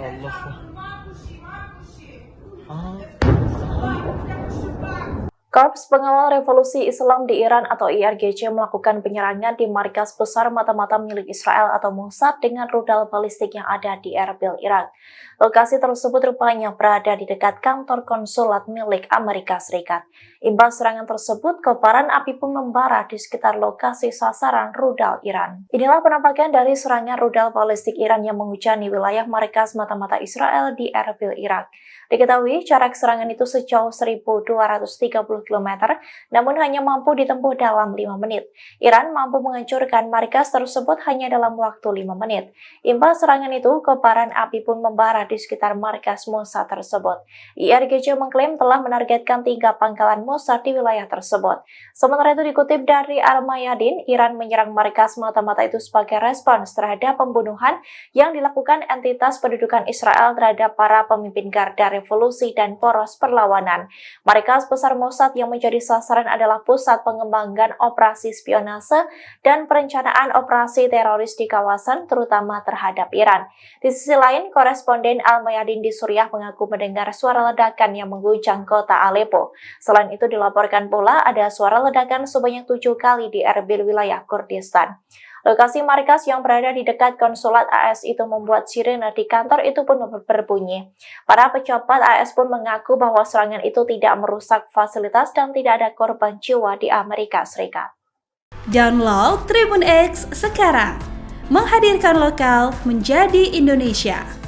Allah. Ah. Korps Pengawal Revolusi Islam di Iran atau IRGC melakukan penyerangan di markas besar mata-mata milik Israel atau Mossad dengan rudal balistik yang ada di Erbil, Irak. Lokasi tersebut rupanya berada di dekat kantor konsulat milik Amerika Serikat. Imbas serangan tersebut, kobaran api pun membara di sekitar lokasi sasaran rudal Iran. Inilah penampakan dari serangan rudal balistik Iran yang menghujani wilayah markas mata-mata Israel di Erbil, Irak. Diketahui jarak serangan itu sejauh 1.230 km, namun hanya mampu ditempuh dalam 5 menit. Iran mampu menghancurkan markas tersebut hanya dalam waktu 5 menit. Imbas serangan itu, kobaran api pun membara di sekitar markas Mossad tersebut. IRGC mengklaim telah menargetkan 3 pangkalan Mossad di wilayah tersebut. Sementara itu dikutip dari Al-Mayadin, Iran menyerang markas mata-mata itu sebagai respons terhadap pembunuhan yang dilakukan entitas pendudukan Israel terhadap para pemimpin Garda Revolusi dan poros perlawanan. Markas besar Mossad yang menjadi sasaran adalah pusat pengembangan operasi spionase dan perencanaan operasi teroris di kawasan, terutama terhadap Iran. Di sisi lain, koresponden Al-Mayadin di Suriah mengaku mendengar suara ledakan yang mengguncang kota Aleppo. Selain itu dilaporkan pula ada suara ledakan sebanyak 7 kali di Erbil, wilayah Kurdistan. Lokasi markas yang berada di dekat konsulat AS itu membuat sirene di kantor itu pun berbunyi. Para pejabat AS pun mengaku bahwa serangan itu tidak merusak fasilitas dan tidak ada korban jiwa di Amerika Serikat. Download Tribun X sekarang, menghadirkan lokal menjadi Indonesia.